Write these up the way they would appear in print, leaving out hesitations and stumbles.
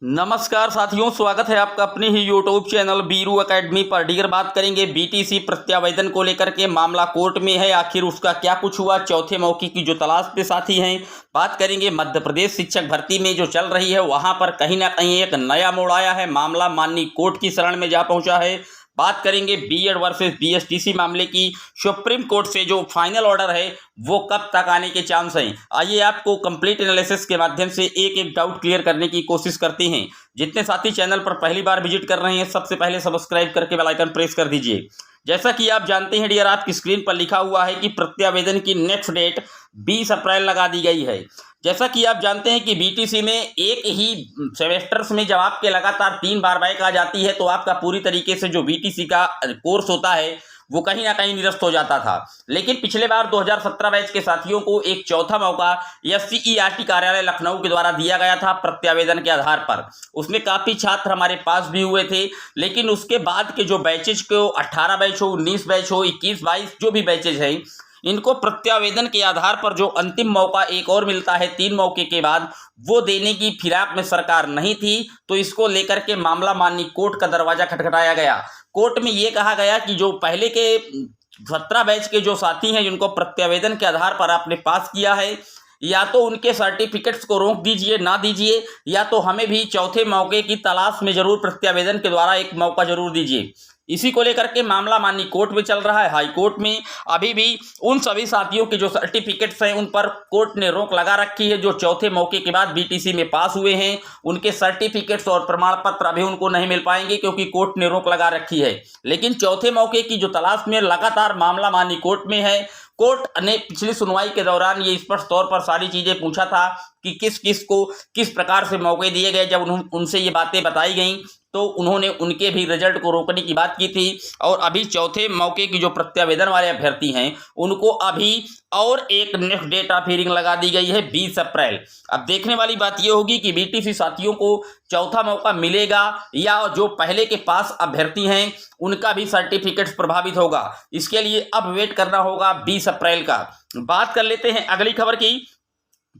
नमस्कार साथियों, स्वागत है आपका अपने ही यूट्यूब चैनल बीरू एकेडमी पर। डियर बात करेंगे बीटीसी प्रत्यावेदन को लेकर के। मामला कोर्ट में है, आखिर उसका क्या कुछ हुआ, चौथे मौके की जो तलाश पे साथी हैं। बात करेंगे मध्य प्रदेश शिक्षक भर्ती में जो चल रही है, वहां पर कहीं ना कहीं एक नया मोड़ आया है। मामला माननीय कोर्ट की शरण में जा पहुंचा है। बात करेंगे बीएड वर्सेस बीएसटीसी मामले की। सुप्रीम कोर्ट से जो फाइनल ऑर्डर है वो कब तक आने के चांस हैं। आइए आपको कंप्लीट एनालिसिस के माध्यम से एक एक डाउट क्लियर करने की कोशिश करते हैं। जितने साथी चैनल पर पहली बार विजिट कर रहे हैं, सबसे पहले सब्सक्राइब करके बेल आइकन प्रेस कर दीजिए। जैसा कि आप जानते हैं डियर, आपकी स्क्रीन पर लिखा हुआ है कि प्रत्यावेदन की नेक्स्ट डेट 20 अप्रैल लगा दी गई है। जैसा कि आप जानते हैं कि बीटीसी में एक ही सेमेस्टर्स में जब आपके लगातार 3 बार बैक आ जाती है तो आपका पूरी तरीके से जो बीटीसी का कोर्स होता है वो कहीं ना कहीं निरस्त हो जाता था। लेकिन पिछले बार 2017 बैच के साथियों को एक चौथा मौका एससीईआरटी कार्यालय लखनऊ के द्वारा दिया गया था प्रत्यावेदन के आधार पर। उसमें काफ़ी छात्र हमारे पास भी हुए थे, लेकिन उसके बाद के जो बैचेज को 18 बैच हो, 19 बैच हो, 21-22 जो भी बैचेज हैं, इनको प्रत्यावेदन के आधार पर जो अंतिम मौका एक और मिलता है 3 मौके के बाद, वो देने की फिराक में सरकार नहीं थी। तो इसको लेकर के मामला माननीय कोर्ट का दरवाजा खटखटाया गया। कोर्ट में ये कहा गया कि जो पहले के 17 बैच के जो साथी हैं जिनको प्रत्यावेदन के आधार पर आपने पास किया है, या तो उनके सर्टिफिकेट्स को रोक दीजिए, ना दीजिए, या तो हमें भी चौथे मौके की तलाश में जरूर प्रत्यावेदन के द्वारा एक मौका जरूर दीजिए। इसी को लेकर के मामला माननीय कोर्ट में चल रहा है। हाई कोर्ट में अभी भी उन सभी साथियों के जो सर्टिफिकेट्स हैं उन पर कोर्ट ने रोक लगा रखी है। जो चौथे मौके के बाद बीटीसी में पास हुए हैं, उनके सर्टिफिकेट्स और प्रमाण पत्र अभी उनको नहीं मिल पाएंगे क्योंकि कोर्ट ने रोक लगा रखी है। लेकिन चौथे मौके की जो तलाश में लगातार मामला माननीय कोर्ट में है। कोर्ट ने पिछली सुनवाई के दौरान ये स्पष्ट तौर पर सारी चीजें पूछा था कि किस किस को किस प्रकार से मौके दिए गए। जब उनसे ये बातें बताई गई तो उन्होंने उनके भी रिजल्ट को रोकने की बात की थी। और अभी चौथे मौके की जो प्रत्यावेदन वाले अभ्यर्थी हैं उनको अभी और एक नेक्स्ट डेट ऑफ हियरिंग लगा दी गई है 20 अप्रैल। अब देखने वाली बात यह होगी कि बीटीसी साथियों को चौथा मौका मिलेगा या जो पहले के पास अभ्यर्थी हैं उनका भी सर्टिफिकेट्स प्रभावित होगा। इसके लिए अब वेट करना होगा 20 अप्रैल का। बात कर लेते हैं अगली खबर की।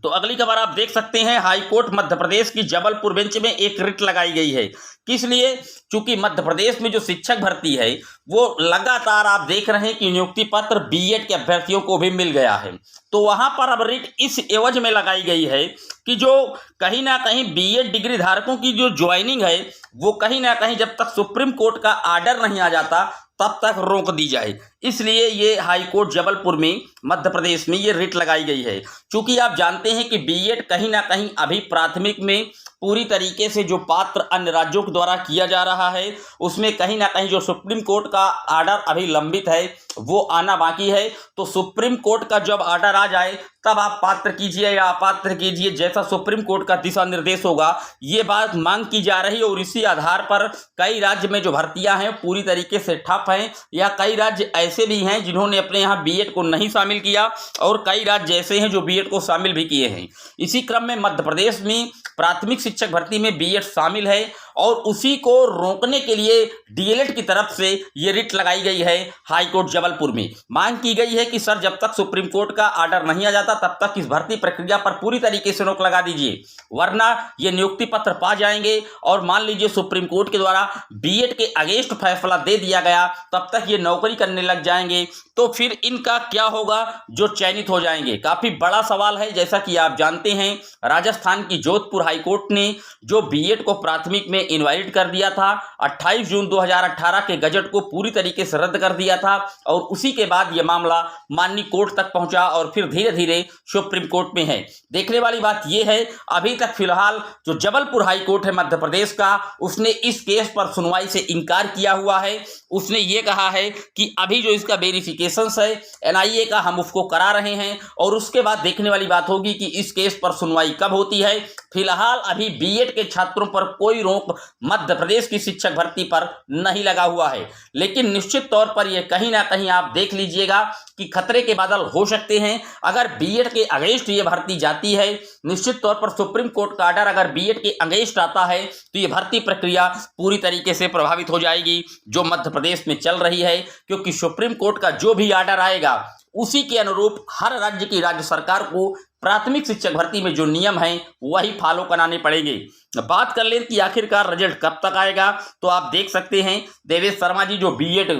तो अगली खबर आप देख सकते हैं, हाई कोर्ट मध्य प्रदेश की जबलपुर बेंच में एक रिट लगाई गई है। किस लिए? चूंकि मध्य प्रदेश में जो शिक्षक भर्ती है वो लगातार आप देख रहे हैं कि नियुक्ति पत्र बीएड के अभ्यर्थियों को भी मिल गया है। तो वहां पर अब रिट इस एवज में लगाई गई है कि जो कहीं ना कहीं बीएड डिग्री धारकों की जो ज्वाइनिंग है वो कहीं ना कहीं जब तक सुप्रीम कोर्ट का आर्डर नहीं आ जाता तब तक रोक दी जाए। इसलिए ये हाई कोर्ट जबलपुर में मध्य प्रदेश में ये रिट लगाई गई है। क्योंकि आप जानते हैं कि बीएड कहीं ना कहीं अभी प्राथमिक में पूरी तरीके से जो पात्र अन्य राज्यों के द्वारा किया जा रहा है उसमें कहीं ना कहीं जो सुप्रीम कोर्ट का आर्डर अभी लंबित है वो आना बाकी है। तो सुप्रीम कोर्ट का जब आर्डर आ जाए तब आप पात्र कीजिए या अपात्र कीजिए, जैसा सुप्रीम कोर्ट का दिशा निर्देश होगा। ये बात मांग की जा रही है और इसी आधार पर कई राज्य में जो भर्तियां हैं पूरी तरीके से ठप हैं, या कई राज्य ऐसे भी हैं जिन्होंने अपने यहाँ बीएड को नहीं शामिल किया और कई राज्य ऐसे हैं जो बीएड को शामिल भी किए हैं। इसी क्रम में मध्य प्रदेश में प्राथमिक शिक्षक भर्ती में बीएड शामिल है और उसी को रोकने के लिए डीएलएड की तरफ से ये रिट लगाई गई है हाई कोर्ट जबलपुर में। मांग की गई है कि सर जब तक सुप्रीम कोर्ट का आर्डर नहीं आ जाता तब तक इस भर्ती प्रक्रिया पर पूरी तरीके से रोक लगा दीजिए, वरना ये नियुक्ति पत्र पा जाएंगे और मान लीजिए सुप्रीम कोर्ट के द्वारा बीएड के अगेंस्ट फैसला दे दिया गया, तब तक ये नौकरी करने लग जाएंगे। तो फिर इनका क्या होगा जो चयनित हो जाएंगे? काफी बड़ा सवाल है। जैसा कि आप जानते हैं राजस्थान की जोधपुर हाईकोर्ट ने जो बीएड को प्राथमिक में इनवैलिड कर दिया था, 28 जून 2018 के गजट को पूरी तरीके से रद्द कर दिया था और उसी के बाद यह मामला माननीय कोर्ट तक पहुंचा और फिर धीरे धीरे सुप्रीम कोर्ट में है। देखने वाली बात यह है, अभी तक फिलहाल जो जबलपुर हाई कोर्ट है मध्य प्रदेश का, उसने इस केस पर सुनवाई से इनकार किया हुआ है। उसने ये कहा है कि अभी जो इसका वेरिफिकेशन है एनआईए का, हम उसको करा रहे हैं और उसके बाद देखने वाली बात होगी कि इस केस पर सुनवाई कब होती है। फिलहाल अभी बीएड के छात्रों पर कोई रोक मध्य प्रदेश की शिक्षक भर्ती पर नहीं लगा हुआ है, लेकिन निश्चित तौर पर यह कहीं ना कहीं आप देख लीजिएगा कि खतरे के बादल हो सकते हैं। अगर बीएड के अगेंस्ट ये भर्ती जाती है, निश्चित तौर पर सुप्रीम कोर्ट का आर्डर अगर बीएड के अगेंस्ट आता है तो ये भर्ती प्रक्रिया पूरी तरीके से प्रभावित हो जाएगी जो मध्य प्रदेश में चल रही है। क्योंकि सुप्रीम कोर्ट का जो भी आर्डर आएगा उसी के अनुरूप हर राज्य की राज्य सरकार को प्राथमिक शिक्षक भर्ती में जो नियम हैं वही फॉलो कराने पड़ेंगे। बात कर लें कि आखिरकार रिजल्ट कब तक आएगा, तो आप देख सकते हैं देवेश शर्मा जी जो बीएड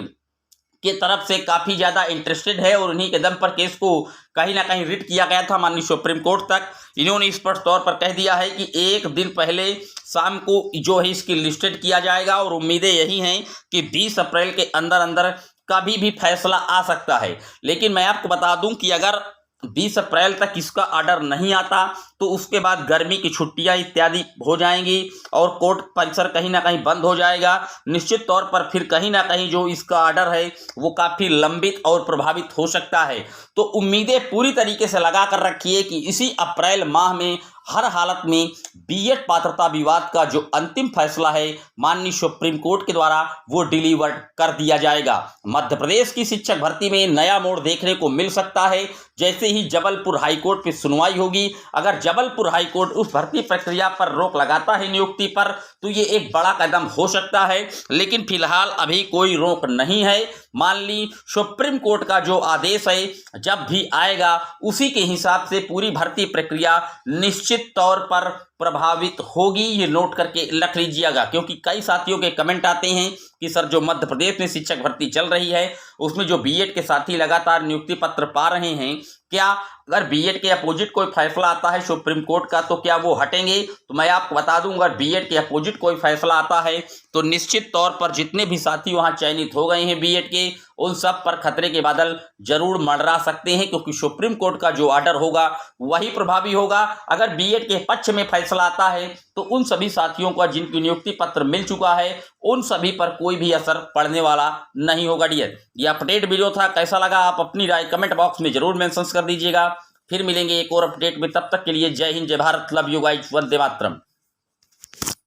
के तरफ से काफ़ी ज़्यादा इंटरेस्टेड है और उन्हीं के दम पर केस को कहीं ना कहीं रिट किया गया था माननीय सुप्रीम कोर्ट तक। इन्होंने स्पष्ट तौर पर कह दिया है कि एक दिन पहले शाम को जो है इसकी लिस्टेड किया जाएगा और उम्मीदें यही हैं कि 20 अप्रैल के अंदर अंदर कभी भी फैसला आ सकता है। लेकिन मैं आपको बता दूं कि अगर 20 अप्रैल तक इसका ऑर्डर नहीं आता तो उसके बाद गर्मी की छुट्टियां इत्यादि हो जाएंगी और कोर्ट परिसर कहीं ना कहीं बंद हो जाएगा। निश्चित तौर पर फिर कहीं ना कहीं जो इसका ऑर्डर है वो काफ़ी लंबित और प्रभावित हो सकता है। तो उम्मीदें पूरी तरीके से लगा कर रखिए कि इसी अप्रैल माह में हर हालत में बीएड पात्रता विवाद का जो अंतिम फैसला है माननीय सुप्रीम कोर्ट के द्वारा वो डिलीवर्ड कर दिया जाएगा। मध्य प्रदेश की शिक्षक भर्ती में नया मोड़ देखने को मिल सकता है जैसे ही जबलपुर हाईकोर्ट पे सुनवाई होगी। अगर जबलपुर हाईकोर्ट उस भर्ती प्रक्रिया पर रोक लगाता है नियुक्ति पर तो ये एक बड़ा कदम हो सकता है, लेकिन फिलहाल अभी कोई रोक नहीं है। मान ली सुप्रीम कोर्ट का जो आदेश है जब भी आएगा उसी के हिसाब से पूरी भर्ती प्रक्रिया निश्चित तौर पर प्रभावित होगी। ये नोट करके रख लीजिएगा, क्योंकि कई साथियों के कमेंट आते हैं कि सर जो मध्य प्रदेश में शिक्षक भर्ती चल रही है उसमें जो बीएड के साथी लगातार नियुक्ति पत्र पा रहे हैं, क्या अगर बीएड के अपोजिट कोई फैसला आता है सुप्रीम कोर्ट का तो क्या वो हटेंगे? तो मैं आपको बता दूं अगर बीएड के अपोजिट कोई फैसला आता है तो निश्चित तौर पर जितने भी साथी वहां चयनित हो गए हैं बीएड के उन सब पर खतरे के बादल जरूर मंडरा सकते हैं, क्योंकि सुप्रीम कोर्ट का जो ऑर्डर होगा वही प्रभावी होगा। अगर बीएड के पक्ष में फैसला आता है तो उन सभी साथियों का जिनकी नियुक्ति पत्र मिल चुका है उन सभी पर कोई भी असर पड़ने वाला नहीं होगा। डियर, ये अपडेट वीडियो था, कैसा लगा आप अपनी राय कमेंट बॉक्स में जरूर मेंशन कर दीजिएगा। फिर मिलेंगे एक और अपडेट में, तब तक के लिए जय हिंद, जय Bharat, love you guys, Vande Mataram.